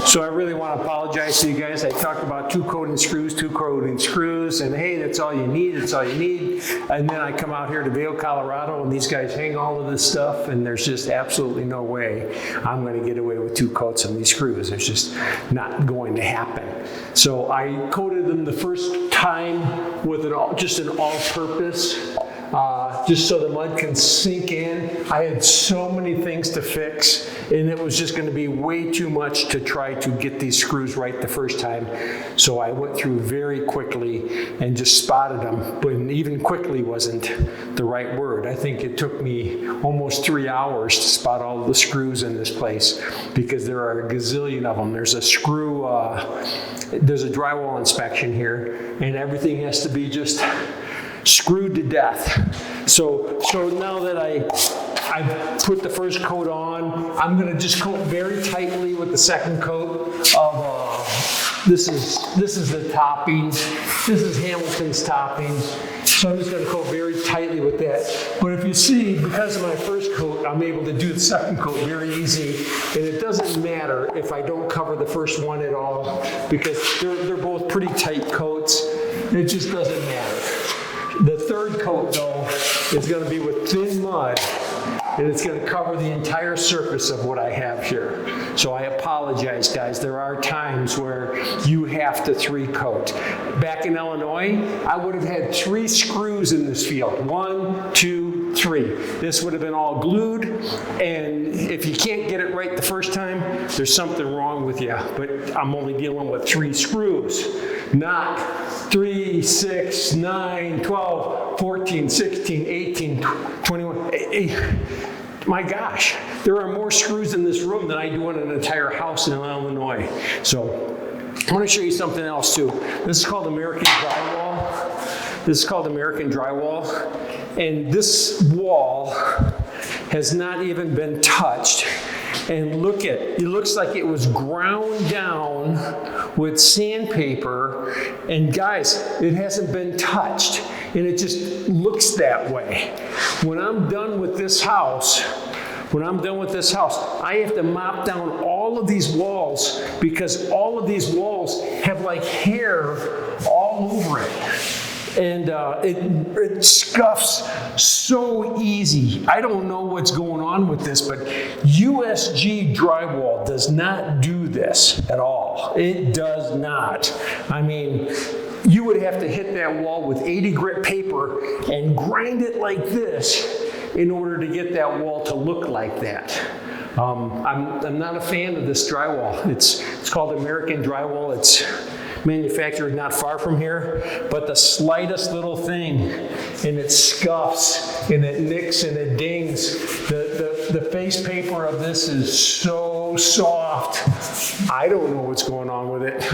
So I really want to apologize to you guys. I talked about two coating screws, and hey, that's all you need, that's all you need. And then I come out here to Vail, Colorado, and these guys hang all of this stuff, and there's just absolutely no way I'm going to get away with 2 coats on these screws. It's just not going to happen. So I coated them the first time with just an all-purpose, just so the mud can sink in. I had so many things to fix, and it was just going to be way too much to try to get these screws right the first time. So I went through very quickly and just spotted them, but even quickly wasn't the right word. I think it took me almost 3 hours to spot all the screws in this place because there are a gazillion of them. There's a screw, there's a drywall inspection here, and everything has to be just screwed to death. So now that I've put the first coat on, I'm going to just coat very tightly with the second coat of this is the topping. This is Hamilton's topping. So I'm just going to coat very tightly with that. But if you see, because of my first coat, I'm able to do the second coat very easy. And it doesn't matter if I don't cover the first one at all, because they're both pretty tight coats. It just doesn't matter. The third coat, though, is going to be with thin mud, and it's going to cover the entire surface of what I have here. So I apologize, guys. There are times where you have to 3-coat. Back in Illinois, I would have had 3 screws in this field. 1, 2, 3. This would have been all glued, and if you can't get it right the first time, there's something wrong with you. But I'm only dealing with 3 screws, not 3, 6, 9, 12, 14, 16, 18, 21. My gosh, there are more screws in this room than I do in an entire house in Illinois. So I want to show you something else too. This is called American Drywall. This is called American Drywall. And this wall has not even been touched. And look at it. It looks like it was ground down with sandpaper. And guys, it hasn't been touched. And it just looks that way. When I'm done with this house, I have to mop down all of these walls because all of these walls have like hair all over it. And it scuffs so easy. I don't know what's going on with this, but USG Drywall does not do this at all. It does not. I mean, you would have to hit that wall with 80 grit paper and grind it like this in order to get that wall to look like that. I'm not a fan of this drywall. It's called American Drywall. It's manufactured not far from here, but the slightest little thing and it scuffs and it nicks and it dings. The face paper of this is so soft. I don't know what's going on with it.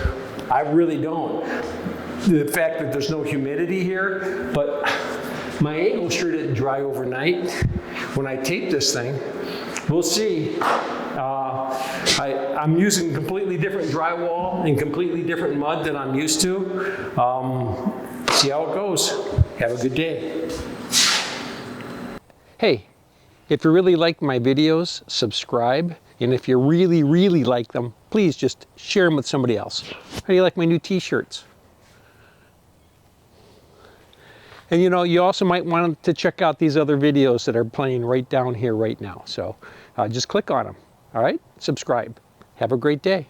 I really don't. The fact that there's no humidity here, but my angle sure didn't dry overnight. When I tape this thing, we'll see. I'm using completely different drywall and completely different mud than I'm used to. See how it goes. Have a good day. Hey, if you really like my videos, subscribe. And if you really, really like them, please just share them with somebody else. How do you like my new t-shirts? And you know, you also might want to check out these other videos that are playing right down here right now. So just click on them. All right, subscribe. Have a great day.